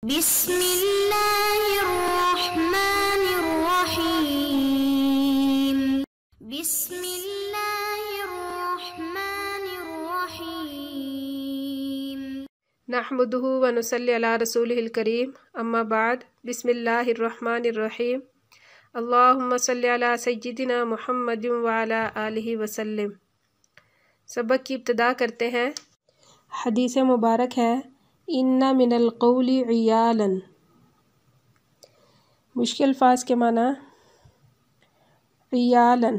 بسم اللہ الرحمن الرحیم بسم اللہ الرحمن الرحیم نحمده ونصلی علی رسولہ الکریم اما بعد بسم اللہ الرحمن الرحیم اللہم صلی علی سیدنا محمد وعلی آلہ وسلم۔ سبق کی ابتدا کرتے ہیں۔ حدیث مبارک ہے ان من القول عیالا۔ مشکل الفاظ کے معنی عیالا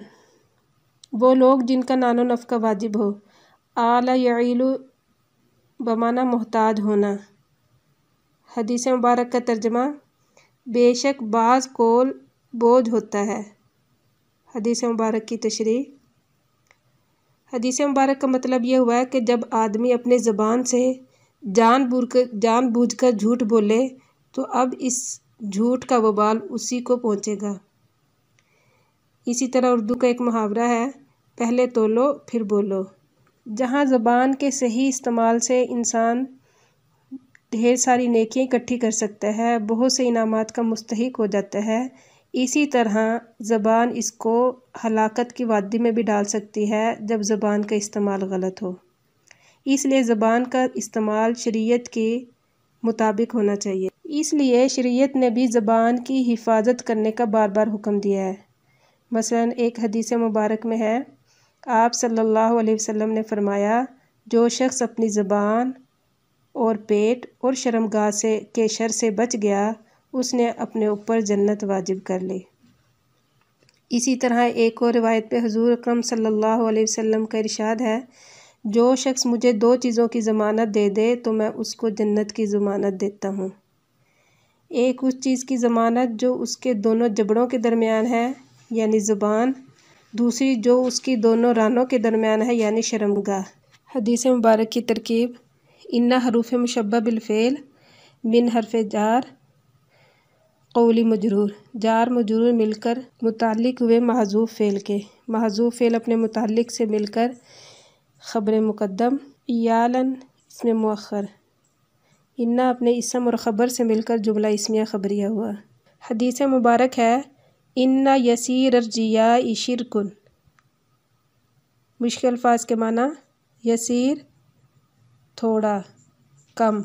وہ لوگ جن کا نان و نفقہ واجب ہو۔ آل یعیل بمعنی محتاج ہونا۔ حدیث مبارک کا ترجمہ بے شک بعض قول بوجھ ہوتا ہے۔ حدیث مبارک کی تشریح۔ حدیث مبارک کا مطلب یہ ہوا ہے کہ جب آدمی اپنے زبان سے جان بوجھ کر جھوٹ بولے تو اب اس جھوٹ کا وبال اسی کو پہنچے گا۔ اسی طرح اردو کا ایک محاورہ ہے پہلے تولو پھر بولو۔ جہاں زبان کے صحیح استعمال سے انسان ڈھیر ساری نیکیاں اکٹھی کر سکتا ہے، بہت سے انعامات کا مستحق ہو جاتا ہے، اسی طرح زبان اس کو ہلاکت کی وادی میں بھی ڈال سکتی ہے جب زبان کا استعمال غلط ہو۔ اس لیے زبان کا استعمال شریعت کے مطابق ہونا چاہیے۔ اس لیے شریعت نے بھی زبان کی حفاظت کرنے کا بار بار حکم دیا ہے۔ مثلا ایک حدیث مبارک میں ہے آپ صلی اللہ علیہ وسلم نے فرمایا جو شخص اپنی زبان اور پیٹ اور شرمگاہ کے شر سے بچ گیا اس نے اپنے اوپر جنت واجب کر لی۔ اسی طرح ایک اور روایت پہ حضور اکرم صلی اللہ علیہ وسلم کا ارشاد ہے جو شخص مجھے دو چیزوں کی ضمانت دے دے تو میں اس کو جنت کی ضمانت دیتا ہوں۔ ایک اس چیز کی ضمانت جو اس کے دونوں جبڑوں کے درمیان ہے یعنی زبان، دوسری جو اس کی دونوں رانوں کے درمیان ہے یعنی شرمگاہ۔ حدیث مبارک کی ترکیب ان حروف مشبہ بالفعل من حرف جار قولی مجرور، جار مجرور مل کر متعلق ہوئے محذوف فعل کے، محذوف فعل اپنے متعلق سے مل کر خبر مقدم، عیالاً اسم مؤخر، ان اپنے اسم اور خبر سے مل کر جملہ اسمیہ خبریہ ہوا۔ حدیث مبارک ہے ان یسیر الرجاء شرک۔ مشکل الفاظ کے معنی یسیر تھوڑا، کم۔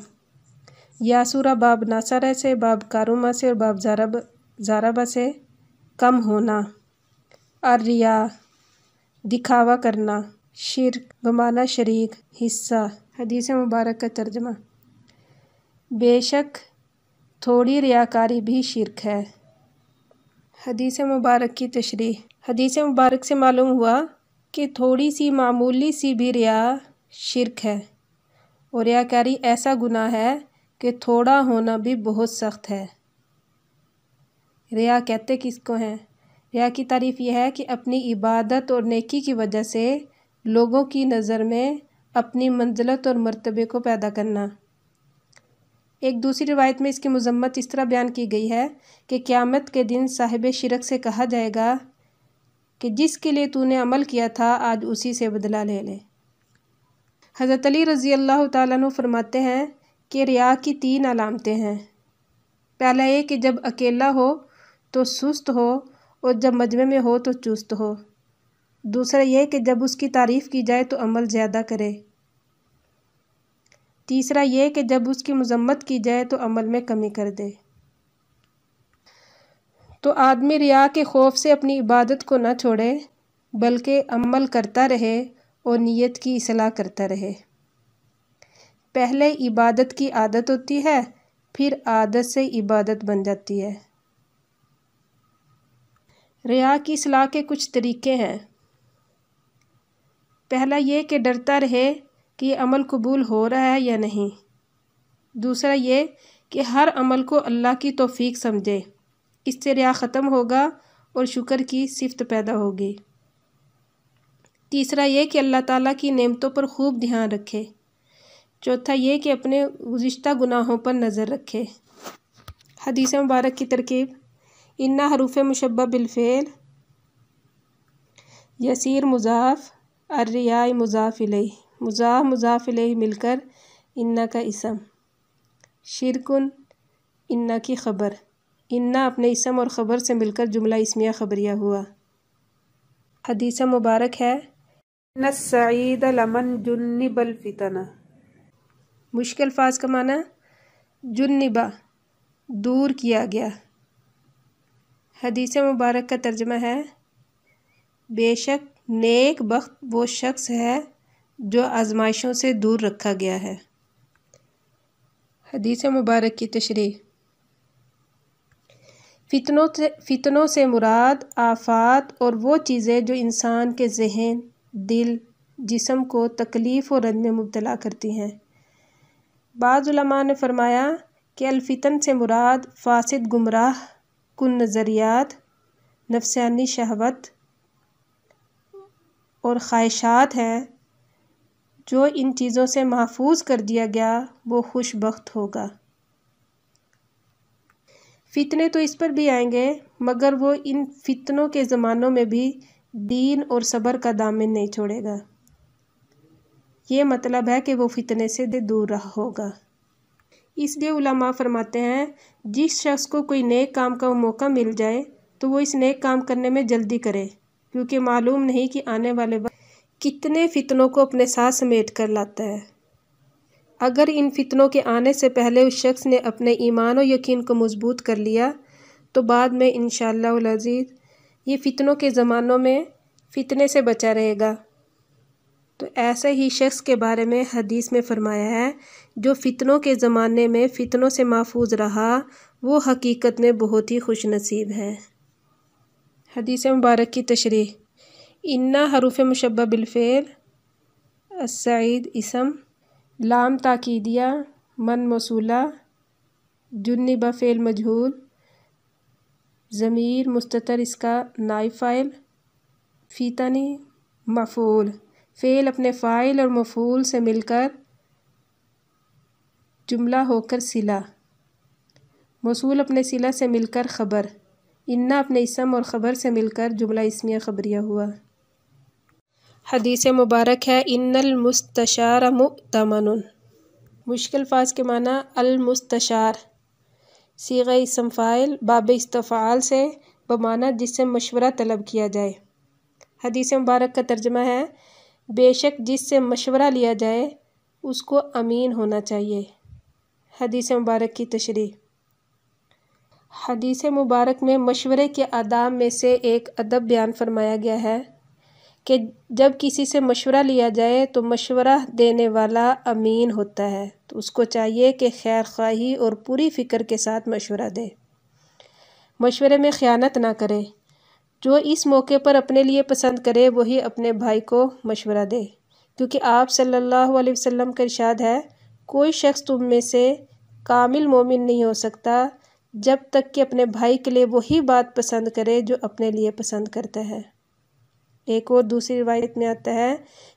یا سورہ باب ناصرہ سے، باب کارما سے اور باب زاربہ سے کم ہونا۔ الریا دکھاوا کرنا، شرک بمعنی شریک حصہ۔ حدیث مبارک کا ترجمہ بے شک تھوڑی ریاکاری بھی شرک ہے۔ حدیث مبارک کی تشریح۔ حدیث مبارک سے معلوم ہوا کہ تھوڑی سی معمولی سی بھی ریا شرک ہے، اور ریاکاری ایسا گناہ ہے کہ تھوڑا ہونا بھی بہت سخت ہے۔ ریا کہتے کس کو ہیں؟ ریا کی تعریف یہ ہے کہ اپنی عبادت اور نیکی کی وجہ سے لوگوں کی نظر میں اپنی منزلت اور مرتبے کو پیدا کرنا۔ ایک دوسری روایت میں اس کی مذمت اس طرح بیان کی گئی ہے کہ قیامت کے دن صاحب شرک سے کہا جائے گا کہ جس کے لیے تو نے عمل کیا تھا آج اسی سے بدلہ لے لے۔ حضرت علی رضی اللہ تعالیٰ عنہ فرماتے ہیں کہ ریا کی 3 علامتیں ہیں۔ پہلا یہ کہ جب اکیلا ہو تو سست ہو اور جب مجمع میں ہو تو چست ہو۔ دوسرا یہ کہ جب اس کی تعریف کی جائے تو عمل زیادہ کرے۔ تیسرا یہ کہ جب اس کی مذمت کی جائے تو عمل میں کمی کر دے۔ تو آدمی ریا کے خوف سے اپنی عبادت کو نہ چھوڑے بلکہ عمل کرتا رہے اور نیت کی اصلاح کرتا رہے۔ پہلے عبادت کی عادت ہوتی ہے پھر عادت سے عبادت بن جاتی ہے۔ ریا کی اصلاح کے کچھ طریقے ہیں۔ پہلا یہ کہ ڈرتا رہے کہ یہ عمل قبول ہو رہا ہے یا نہیں۔ دوسرا یہ کہ ہر عمل کو اللہ کی توفیق سمجھے، اس سے ریا ختم ہوگا اور شکر کی صفت پیدا ہوگی۔ تیسرا یہ کہ اللہ تعالیٰ کی نعمتوں پر خوب دھیان رکھے۔ چوتھا یہ کہ اپنے گزشتہ گناہوں پر نظر رکھے۔ حدیث مبارک کی ترکیب ان حروف مشبہ بالفعل یسیر مضاف، الریا مضاف الیہ، مضاف الیہ مل کر ان کا اسم، شرکن انا کی خبر، انا اپنے اسم اور خبر سے مل کر جملہ اسمیہ خبریہ ہوا۔ حدیث مبارک ہے ان السعید لمن جنب الفتن، مشکل الفاظ کا معنی جنبا دور کیا گیا۔ حدیث مبارک کا ترجمہ ہے بے شک نیک بخت وہ شخص ہے جو آزمائشوں سے دور رکھا گیا ہے۔ حدیث مبارک کی تشریح، فتنوں سے مراد آفات اور وہ چیزیں جو انسان کے ذہن، دل، جسم کو تکلیف و رنج میں مبتلا کرتی ہیں۔ بعض علماء نے فرمایا کہ الفتن سے مراد فاسد گمراہ کن نظریات، نفسانی شہوت اور خواہشات ہیں۔ جو ان چیزوں سے محفوظ کر دیا گیا وہ خوش بخت ہوگا۔ فتنے تو اس پر بھی آئیں گے مگر وہ ان فتنوں کے زمانوں میں بھی دین اور صبر کا دامن نہیں چھوڑے گا۔ یہ مطلب ہے کہ وہ فتنے سے دور رہا ہوگا۔ اس لیے علماء فرماتے ہیں جس شخص کو کوئی نیک کام کا موقع مل جائے تو وہ اس نیک کام کرنے میں جلدی کرے، کیونکہ معلوم نہیں کہ آنے والے وقت کتنے فتنوں کو اپنے ساتھ سمیٹ کر لاتا ہے۔ اگر ان فتنوں کے آنے سے پہلے اس شخص نے اپنے ایمان و یقین کو مضبوط کر لیا تو بعد میں انشاءاللہ العزیز یہ فتنوں کے زمانوں میں فتنے سے بچا رہے گا۔ تو ایسے ہی شخص کے بارے میں حدیث میں فرمایا ہے جو فتنوں کے زمانے میں فتنوں سے محفوظ رہا وہ حقیقت میں بہت ہی خوش نصیب ہے۔ حدیث مبارک کی تشریح، انا حروف مشبہ بالفعل، السعید اسم، لام تاکیدیہ، من موصولہ، جنبہ فعل مجہول، ضمیر مستتر اس کا نائب فاعل، فتنی مفعول، فعل اپنے فاعل اور مفعول سے مل کر جملہ ہو کر صلہ، موصول اپنے صلہ سے مل کر خبر، انا اپنے اسم اور خبر سے مل کر جملہ اسمیہ خبریہ ہوا۔ حدیث مبارک ہے ان المستشار مؤتمن، مشکل الفاظ کے معنی المستشار، صیغہ اسم فاعل باب استفعال سے بمعنی جس سے مشورہ طلب کیا جائے۔ حدیث مبارک کا ترجمہ ہے بے شک جس سے مشورہ لیا جائے اس کو امین ہونا چاہیے۔ حدیث مبارک کی تشریح، حدیث مبارک میں مشورے کے آداب میں سے ایک ادب بیان فرمایا گیا ہے کہ جب کسی سے مشورہ لیا جائے تو مشورہ دینے والا امین ہوتا ہے تو اس کو چاہیے کہ خیر خواہی اور پوری فکر کے ساتھ مشورہ دے، مشورے میں خیانت نہ کرے، جو اس موقع پر اپنے لیے پسند کرے وہی اپنے بھائی کو مشورہ دے، کیونکہ آپ صلی اللہ علیہ وسلم کا ارشاد ہے کوئی شخص تم میں سے کامل مومن نہیں ہو سکتا جب تک کہ اپنے بھائی کے لیے وہی بات پسند کرے جو اپنے لیے پسند کرتا ہے۔ ایک اور دوسری روایت میں آتا ہے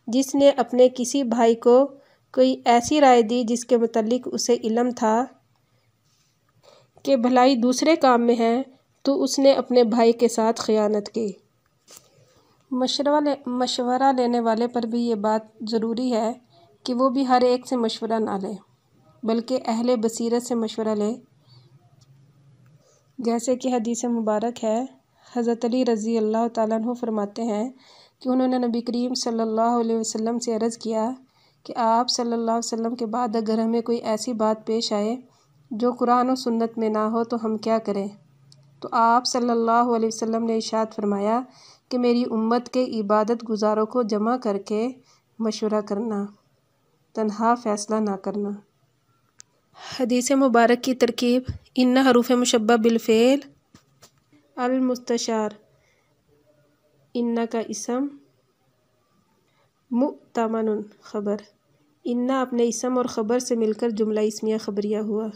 جس نے اپنے کسی بھائی کو کوئی ایسی رائے دی جس کے متعلق اسے علم تھا کہ بھلائی دوسرے کام میں ہے تو اس نے اپنے بھائی کے ساتھ خیانت کی۔ مشورہ لینے والے پر بھی یہ بات ضروری ہے کہ وہ بھی ہر ایک سے مشورہ نہ لے بلکہ اہل بصیرت سے مشورہ لے، جیسے کہ حدیث مبارک ہے حضرت علی رضی اللہ تعالیٰ عنہ فرماتے ہیں کہ انہوں نے نبی کریم صلی اللہ علیہ وسلم سے عرض کیا کہ آپ صلی اللہ علیہ وسلم کے بعد اگر ہمیں کوئی ایسی بات پیش آئے جو قرآن و سنت میں نہ ہو تو ہم کیا کریں؟ تو آپ صلی اللہ علیہ وسلم نے ارشاد فرمایا کہ میری امت کے عبادت گزاروں کو جمع کر کے مشورہ کرنا، تنہا فیصلہ نہ کرنا۔ حدیث مبارک کی ترکیب، ان حروف مشبہ بالفعل، المستشار ان کا اسم، مؤتمن خبر، ان اپنے اسم اور خبر سے مل کر جملہ اسمیہ خبریہ ہوا۔